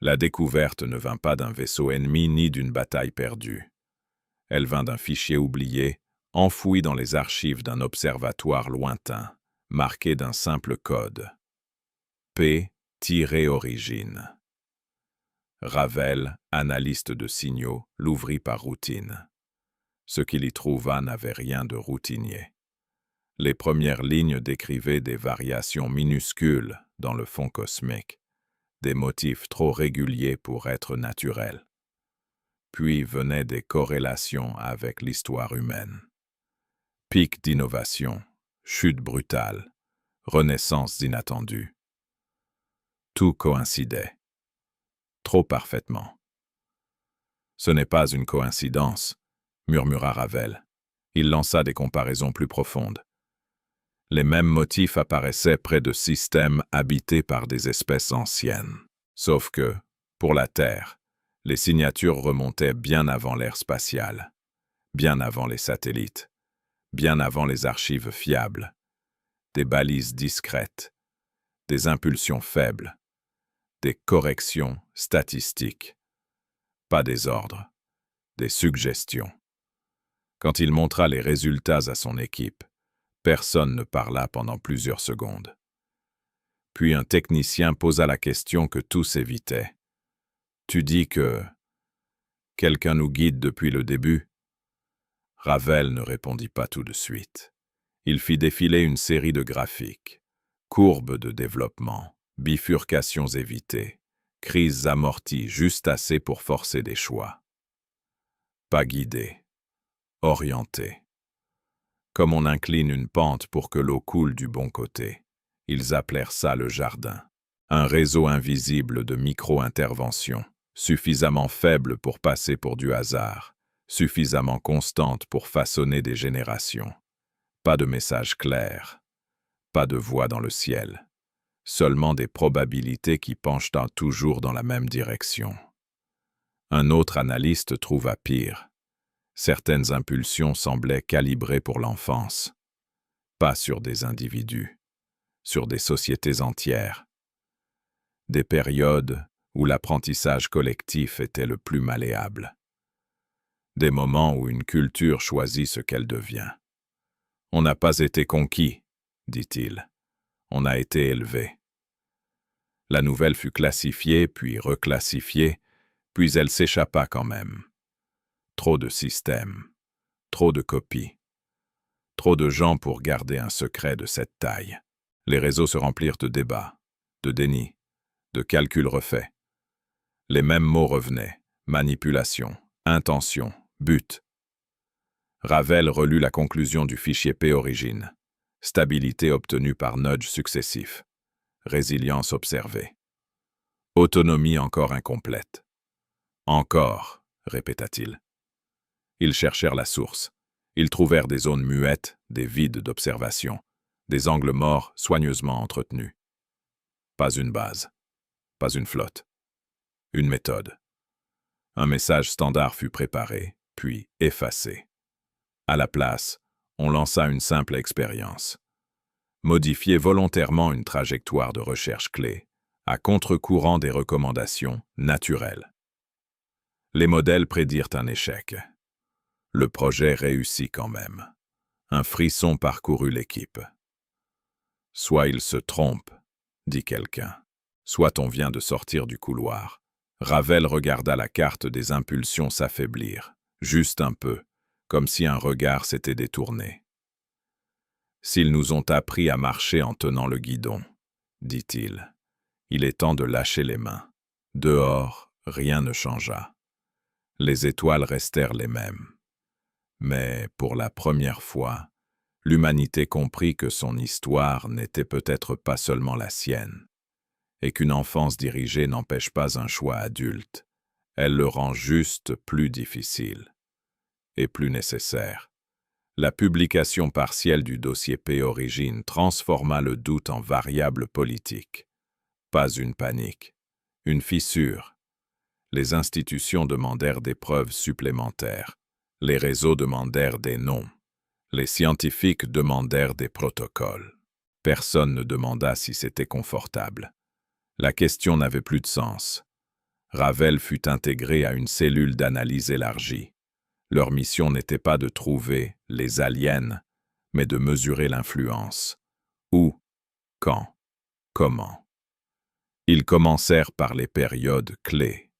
La découverte ne vint pas d'un vaisseau ennemi ni d'une bataille perdue. Elle vint d'un fichier oublié, enfoui dans les archives d'un observatoire lointain, marqué d'un simple code. P-origine. Ravel, analyste de signaux, l'ouvrit par routine. Ce qu'il y trouva n'avait rien de routinier. Les premières lignes décrivaient des variations minuscules dans le fond cosmique, des motifs trop réguliers pour être naturels. Puis venaient des corrélations avec l'histoire humaine. Pic d'innovation, chute brutale, renaissance inattendue. Tout coïncidait. Trop parfaitement. Ce n'est pas une coïncidence, murmura Ravel. Il lança des comparaisons plus profondes. Les mêmes motifs apparaissaient près de systèmes habités par des espèces anciennes. Sauf que, pour la Terre, les signatures remontaient bien avant l'ère spatiale, bien avant les satellites, bien avant les archives fiables, des balises discrètes, des impulsions faibles, des corrections statistiques, pas des ordres, des suggestions. Quand il montra les résultats à son équipe, personne ne parla pendant plusieurs secondes. Puis un technicien posa la question que tous évitaient. « Tu dis que quelqu'un nous guide depuis le début ?» Ravel ne répondit pas tout de suite. Il fit défiler une série de graphiques, courbes de développement, bifurcations évitées, crises amorties juste assez pour forcer des choix. Pas guidé, orienté. Comme on incline une pente pour que l'eau coule du bon côté. Ils appelèrent ça le jardin. Un réseau invisible de micro-interventions, suffisamment faible pour passer pour du hasard, suffisamment constante pour façonner des générations. Pas de message clair, pas de voix dans le ciel, seulement des probabilités qui penchent toujours dans la même direction. Un autre analyste trouva pire. Certaines impulsions semblaient calibrées pour l'enfance, pas sur des individus, sur des sociétés entières. Des périodes où l'apprentissage collectif était le plus malléable. Des moments où une culture choisit ce qu'elle devient. On n'a pas été conquis, dit-il. On a été élevé. La nouvelle fut classifiée, puis reclassifiée, puis elle s'échappa quand même. Trop de systèmes, trop de copies, trop de gens pour garder un secret de cette taille. Les réseaux se remplirent de débats, de déni, de calculs refaits. Les mêmes mots revenaient, manipulation, intention, but. Ravel relut la conclusion du fichier P-origine. Stabilité obtenue par nudges successifs. Résilience observée. Autonomie encore incomplète. Encore, répéta-t-il. Ils cherchèrent la source. Ils trouvèrent des zones muettes, des vides d'observation, des angles morts soigneusement entretenus. Pas une base, pas une flotte. Une méthode. Un message standard fut préparé, puis effacé. À la place, on lança une simple expérience. Modifier volontairement une trajectoire de recherche clé, à contre-courant des recommandations naturelles. Les modèles prédirent un échec. Le projet réussit quand même. Un frisson parcourut l'équipe. Soit il se trompe, dit quelqu'un. Soit on vient de sortir du couloir. Ravel regarda la carte des impulsions s'affaiblir, juste un peu, comme si un regard s'était détourné. S'ils nous ont appris à marcher en tenant le guidon, dit-il, il est temps de lâcher les mains. Dehors, rien ne changea. Les étoiles restèrent les mêmes. Mais, pour la première fois, l'humanité comprit que son histoire n'était peut-être pas seulement la sienne, et qu'une enfance dirigée n'empêche pas un choix adulte. Elle le rend juste plus difficile et plus nécessaire. La publication partielle du dossier P-origine transforma le doute en variable politique. Pas une panique, une fissure. Les institutions demandèrent des preuves supplémentaires. Les réseaux demandèrent des noms. Les scientifiques demandèrent des protocoles. Personne ne demanda si c'était confortable. La question n'avait plus de sens. Ravel fut intégré à une cellule d'analyse élargie. Leur mission n'était pas de trouver les aliens, mais de mesurer l'influence. Où, quand, comment. Ils commencèrent par les périodes clés,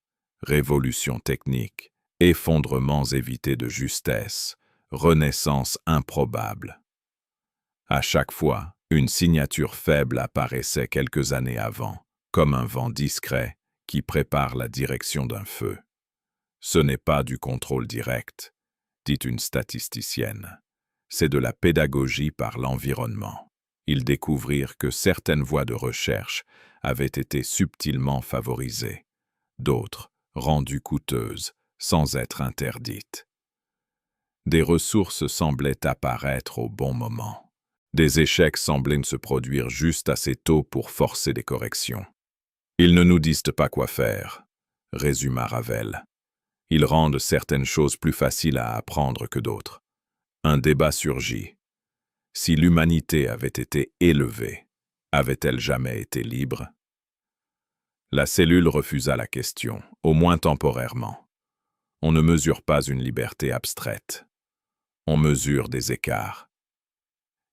révolutions techniques, effondrements évités de justesse, renaissance improbable. À chaque fois, une signature faible apparaissait quelques années avant, comme un vent discret qui prépare la direction d'un feu. Ce n'est pas du contrôle direct, dit une statisticienne. C'est de la pédagogie par l'environnement. Ils découvrirent que certaines voies de recherche avaient été subtilement favorisées, d'autres rendues coûteuses sans être interdites. Des ressources semblaient apparaître au bon moment. Des échecs semblaient se produire juste assez tôt pour forcer des corrections. Ils ne nous disent pas quoi faire, résuma Ravel. Ils rendent certaines choses plus faciles à apprendre que d'autres. Un débat surgit. Si l'humanité avait été élevée, avait-elle jamais été libre? La cellule refusa la question, au moins temporairement. On ne mesure pas une liberté abstraite. On mesure des écarts.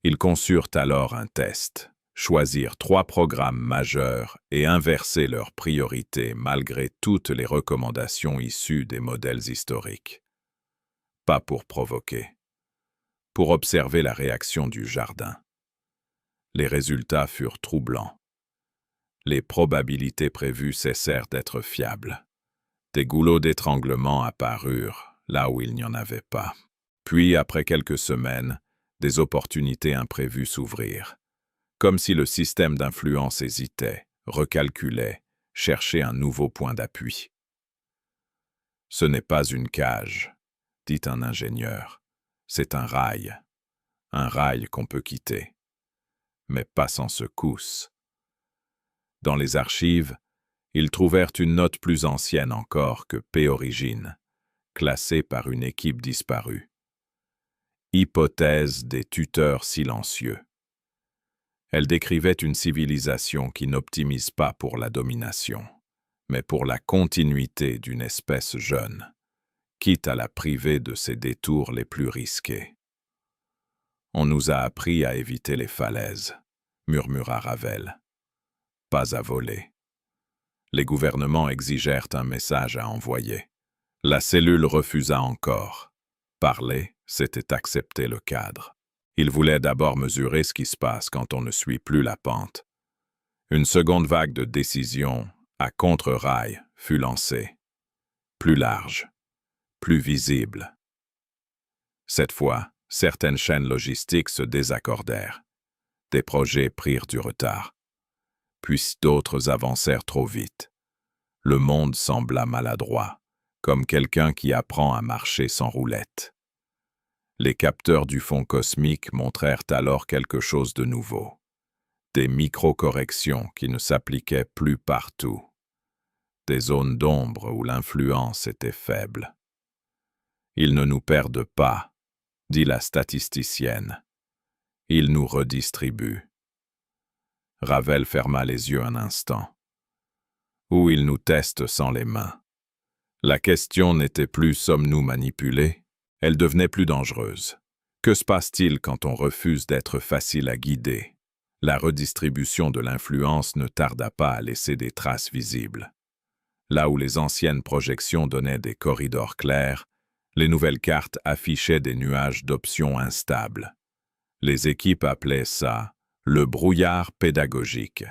Ils conçurent alors un test, choisirent 3 programmes majeurs et inverser leurs priorités malgré toutes les recommandations issues des modèles historiques. Pas pour provoquer, pour observer la réaction du jardin. Les résultats furent troublants. Les probabilités prévues cessèrent d'être fiables. Des goulots d'étranglement apparurent là où il n'y en avait pas. Puis, après quelques semaines, des opportunités imprévues s'ouvrirent. Comme si le système d'influence hésitait, recalculait, cherchait un nouveau point d'appui. Ce n'est pas une cage, dit un ingénieur. C'est un rail qu'on peut quitter, mais pas sans secousse. Dans les archives, ils trouvèrent une note plus ancienne encore que P-Origine, classée par une équipe disparue. Hypothèse des tuteurs silencieux. Elle décrivait une civilisation qui n'optimise pas pour la domination, mais pour la continuité d'une espèce jeune, quitte à la priver de ses détours les plus risqués. On nous a appris à éviter les falaises, murmura Ravel. Pas à voler. Les gouvernements exigèrent un message à envoyer. La cellule refusa encore. Parler, c'était accepter le cadre. Il voulait d'abord mesurer ce qui se passe quand on ne suit plus la pente. Une seconde vague de décisions, à contre-rail, fut lancée. Plus large, plus visible. Cette fois, certaines chaînes logistiques se désaccordèrent. Des projets prirent du retard. Puis d'autres avancèrent trop vite. Le monde sembla maladroit, comme quelqu'un qui apprend à marcher sans roulette. Les capteurs du fond cosmique montrèrent alors quelque chose de nouveau. Des micro-corrections qui ne s'appliquaient plus partout. Des zones d'ombre où l'influence était faible. Ils ne nous perdent pas, dit la statisticienne. Ils nous redistribuent. Ravel ferma les yeux un instant. Ou ils nous testent sans les mains. La question n'était plus sommes-nous manipulés? Elle devenait plus dangereuse. Que se passe-t-il quand on refuse d'être facile à guider? La redistribution de l'influence ne tarda pas à laisser des traces visibles. Là où les anciennes projections donnaient des corridors clairs, les nouvelles cartes affichaient des nuages d'options instables. Les équipes appelaient ça le brouillard pédagogique.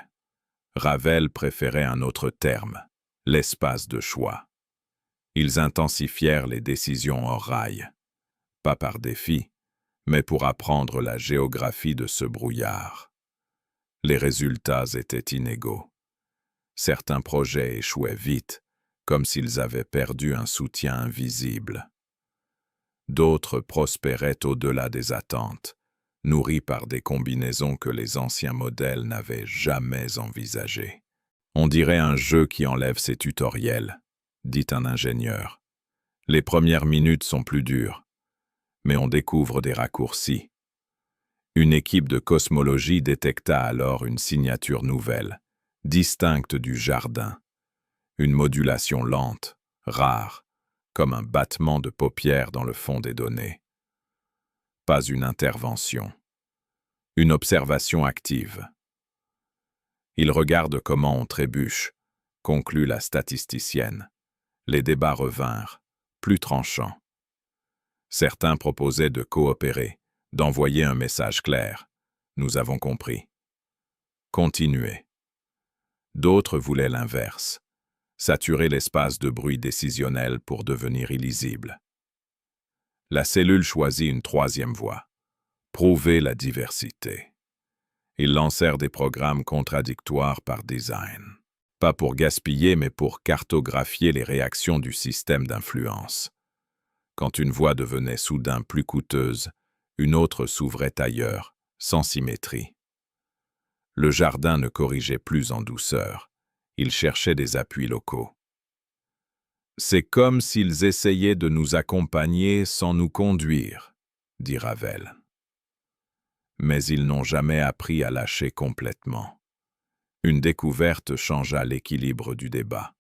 Ravel préférait un autre terme, l'espace de choix. Ils intensifièrent les décisions hors rail, pas par défi, mais pour apprendre la géographie de ce brouillard. Les résultats étaient inégaux. Certains projets échouaient vite, comme s'ils avaient perdu un soutien invisible. D'autres prospéraient au-delà des attentes, nourris par des combinaisons que les anciens modèles n'avaient jamais envisagées. On dirait un jeu qui enlève ses tutoriels, dit un ingénieur. Les premières minutes sont plus dures, mais on découvre des raccourcis. Une équipe de cosmologie détecta alors une signature nouvelle, distincte du jardin. une modulation lente, rare, comme un battement de paupières dans le fond des données. Pas une intervention. Une observation active. Il regarde comment on trébuche, conclut la statisticienne. Les débats revinrent, plus tranchants. Certains proposaient de coopérer, d'envoyer un message clair. Nous avons compris. Continuer. D'autres voulaient l'inverse, saturer l'espace de bruit décisionnel pour devenir illisible. La cellule choisit une troisième voie. Prouver la diversité. Ils lancèrent des programmes contradictoires par design. Pas pour gaspiller, mais pour cartographier les réactions du système d'influence. Quand une voie devenait soudain plus coûteuse, une autre s'ouvrait ailleurs, sans symétrie. Le jardin ne corrigeait plus en douceur. Il cherchait des appuis locaux. C'est comme s'ils essayaient de nous accompagner sans nous conduire, dit Ravel. Mais ils n'ont jamais appris à lâcher complètement. Une découverte changea l'équilibre du débat.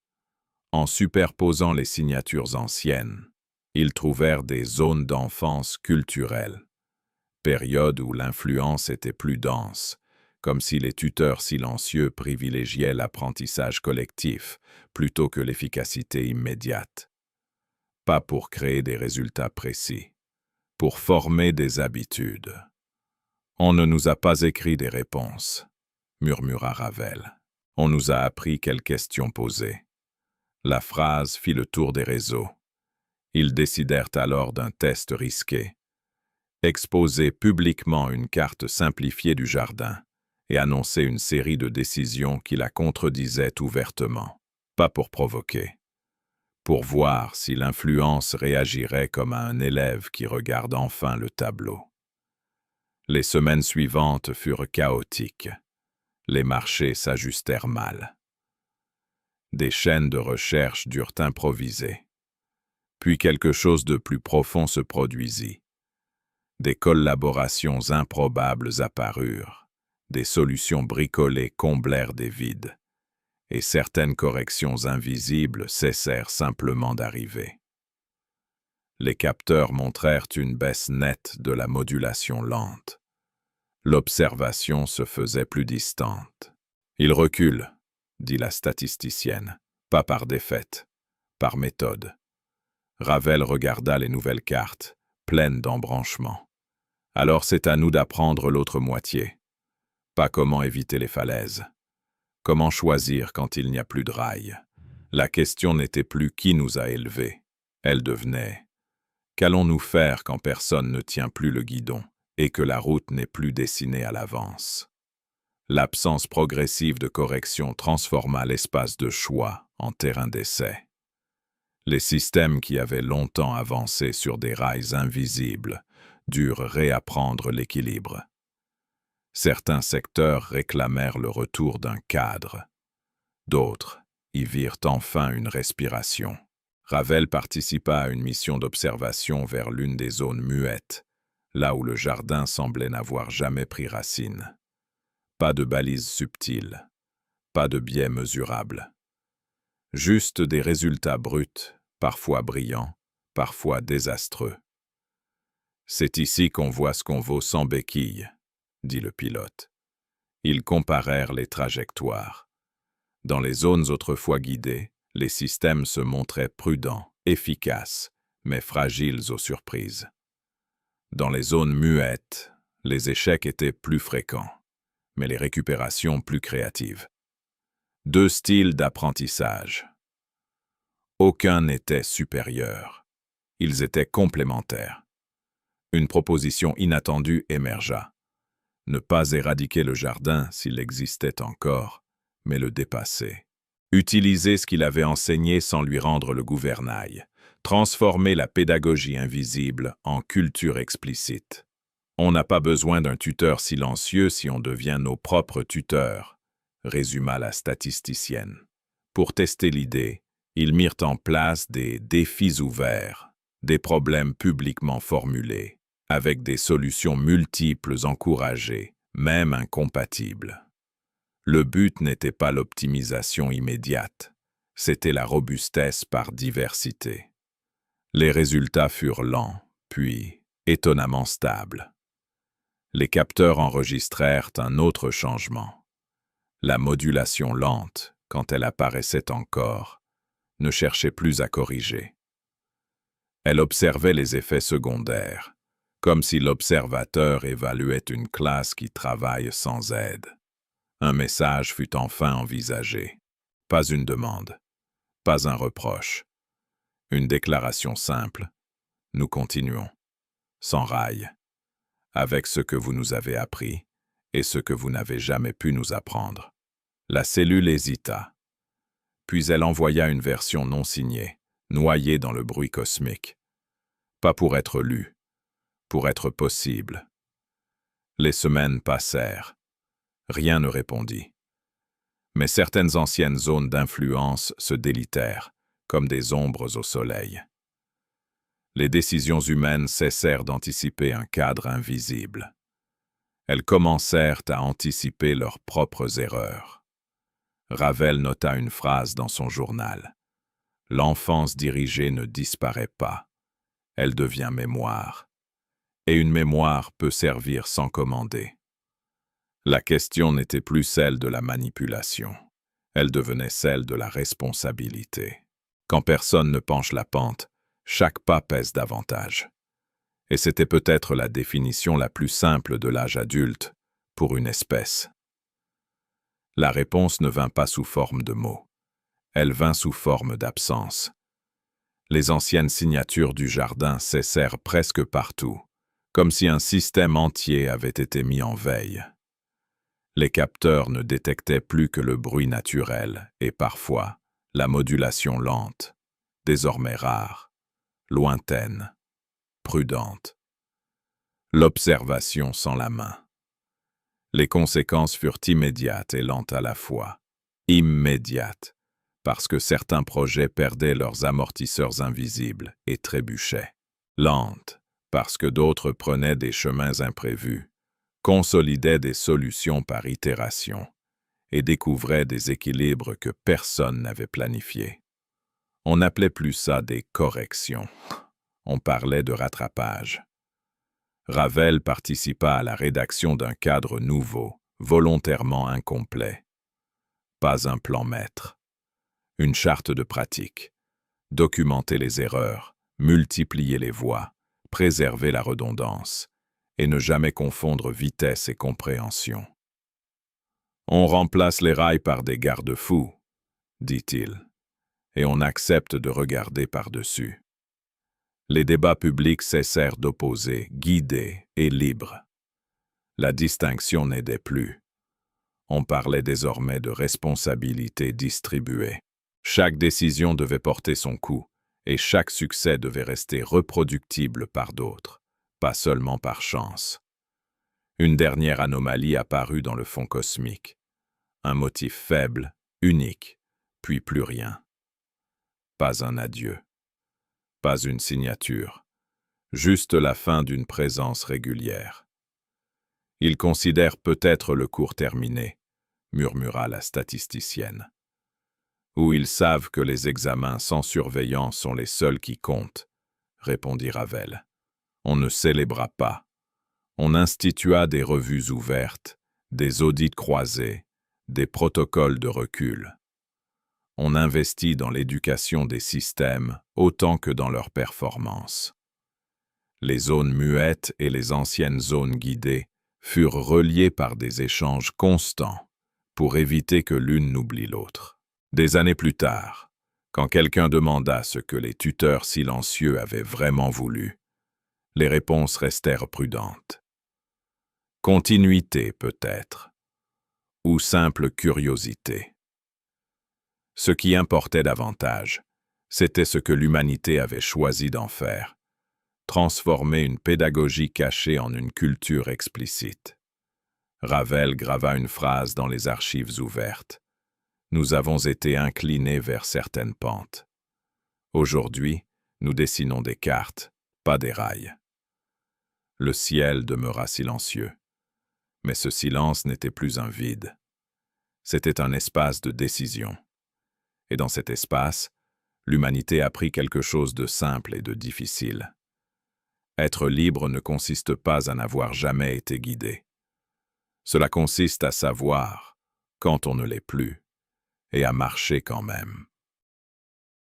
En superposant les signatures anciennes, ils trouvèrent des zones d'enfance culturelles, période où l'influence était plus dense, comme si les tuteurs silencieux privilégiaient l'apprentissage collectif plutôt que l'efficacité immédiate. Pas pour créer des résultats précis, pour former des habitudes. On ne nous a pas écrit des réponses, murmura Ravel. On nous a appris quelles questions poser. La phrase fit le tour des réseaux. Ils décidèrent alors d'un test risqué. Exposer publiquement une carte simplifiée du jardin et annoncer une série de décisions qui la contredisaient ouvertement. Pas pour provoquer. Pour voir si l'influence réagirait comme à un élève qui regarde enfin le tableau. Les semaines suivantes furent chaotiques. Les marchés s'ajustèrent mal. Des chaînes de recherche durent improviser. Puis quelque chose de plus profond se produisit. Des collaborations improbables apparurent. Des solutions bricolées comblèrent des vides. Et certaines corrections invisibles cessèrent simplement d'arriver. Les capteurs montrèrent une baisse nette de la modulation lente. L'observation se faisait plus distante. « Il recule », dit la statisticienne, pas par défaite, par méthode. Ravel regarda les nouvelles cartes, pleines d'embranchements. « Alors c'est à nous d'apprendre l'autre moitié. Pas comment éviter les falaises. Comment choisir quand il n'y a plus de rails. La question n'était plus qui nous a élevés. Elle devenait « qu'allons-nous faire quand personne ne tient plus le guidon et que la route n'est plus dessinée à l'avance ?» L'absence progressive de correction transforma l'espace de choix en terrain d'essai. Les systèmes qui avaient longtemps avancé sur des rails invisibles durent réapprendre l'équilibre. Certains secteurs réclamèrent le retour d'un cadre. D'autres y virent enfin une respiration. Ravel participa à une mission d'observation vers l'une des zones muettes, là où le jardin semblait n'avoir jamais pris racine. Pas de balises subtiles, pas de biais mesurables. Juste des résultats bruts, parfois brillants, parfois désastreux. « C'est ici qu'on voit ce qu'on vaut sans béquille », dit le pilote. Ils comparèrent les trajectoires. Dans les zones autrefois guidées, les systèmes se montraient prudents, efficaces, mais fragiles aux surprises. Dans les zones muettes, les échecs étaient plus fréquents, mais les récupérations plus créatives. Deux styles d'apprentissage. Aucun n'était supérieur. Ils étaient complémentaires. Une proposition inattendue émergea. Ne pas éradiquer le jardin s'il existait encore, mais le dépasser. Utiliser ce qu'il avait enseigné sans lui rendre le gouvernail. Transformer la pédagogie invisible en culture explicite. On n'a pas besoin d'un tuteur silencieux si on devient nos propres tuteurs, résuma la statisticienne. Pour tester l'idée, ils mirent en place des défis ouverts, des problèmes publiquement formulés, avec des solutions multiples encouragées, même incompatibles. Le but n'était pas l'optimisation immédiate, C'était la robustesse par diversité. Les résultats furent lents, puis étonnamment stables. Les capteurs enregistrèrent un autre changement. La modulation lente, quand elle apparaissait encore, ne cherchait plus à corriger. Elle observait les effets secondaires, comme si l'observateur évaluait une classe qui travaille sans aide. Un message fut enfin envisagé. Pas une demande, pas un reproche. Une déclaration simple. Nous continuons, sans rail, avec ce que vous nous avez appris et ce que vous n'avez jamais pu nous apprendre. La cellule hésita. Puis elle envoya une version non signée, noyée dans le bruit cosmique. Pas pour être lue, pour être possible. Les semaines passèrent. Rien ne répondit. Mais certaines anciennes zones d'influence se délitèrent, comme des ombres au soleil. Les décisions humaines cessèrent d'anticiper un cadre invisible. Elles commencèrent à anticiper leurs propres erreurs. Ravel nota une phrase dans son journal. L'enfance dirigée ne disparaît pas. Elle devient mémoire. Et une mémoire peut servir sans commander. La question n'était plus celle de la manipulation. Elle devenait celle de la responsabilité. Quand personne ne penche la pente, chaque pas pèse davantage. Et c'était peut-être la définition la plus simple de l'âge adulte pour une espèce. La réponse ne vint pas sous forme de mots. Elle vint sous forme d'absence. Les anciennes signatures du jardin cessèrent presque partout, comme si un système entier avait été mis en veille. Les capteurs ne détectaient plus que le bruit naturel et parfois la modulation lente, désormais rare, lointaine, prudente. L'observation sans la main. Les conséquences furent immédiates et lentes à la fois. Immédiates, parce que certains projets perdaient leurs amortisseurs invisibles et trébuchaient. Lentes, parce que d'autres prenaient des chemins imprévus, consolidaient des solutions par itération et découvraient des équilibres que personne n'avait planifiés. On n'appelait plus ça des corrections. On parlait de rattrapage. Ravel participa à la rédaction d'un cadre nouveau, volontairement incomplet. Pas un plan maître. Une charte de pratique. Documenter les erreurs, multiplier les voies, préserver la redondance, et ne jamais confondre vitesse et compréhension. On remplace les rails par des garde-fous, dit-il, et on accepte de regarder par-dessus. Les débats publics cessèrent d'opposer, guidés et libres. La distinction n'aidait plus. On parlait désormais de responsabilité distribuée. Chaque décision devait porter son coup, et chaque succès devait rester reproductible par d'autres, pas seulement par chance. Une dernière anomalie apparut dans le fond cosmique. Un motif faible, unique, puis plus rien. Pas un adieu. Pas une signature. Juste la fin d'une présence régulière. Ils considèrent peut-être le cours terminé, murmura la statisticienne. Ou ils savent que les examens sans surveillance sont les seuls qui comptent, répondit Ravel. On ne célébra pas. On institua des revues ouvertes, des audits croisés, des protocoles de recul. On investit dans l'éducation des systèmes autant que dans leur performance. Les zones muettes et les anciennes zones guidées furent reliées par des échanges constants pour éviter que l'une n'oublie l'autre. Des années plus tard, quand quelqu'un demanda ce que les tuteurs silencieux avaient vraiment voulu, les réponses restèrent prudentes. Continuité peut-être, ou simple curiosité. Ce qui importait davantage, c'était ce que l'humanité avait choisi d'en faire, transformer une pédagogie cachée en une culture explicite. Ravel grava une phrase dans les archives ouvertes. Nous avons été inclinés vers certaines pentes. Aujourd'hui, nous dessinons des cartes, pas des rails. Le ciel demeura silencieux. Mais ce silence n'était plus un vide. C'était un espace de décision. Et dans cet espace, l'humanité a appris quelque chose de simple et de difficile. Être libre ne consiste pas à n'avoir jamais été guidé. Cela consiste à savoir quand on ne l'est plus et à marcher quand même.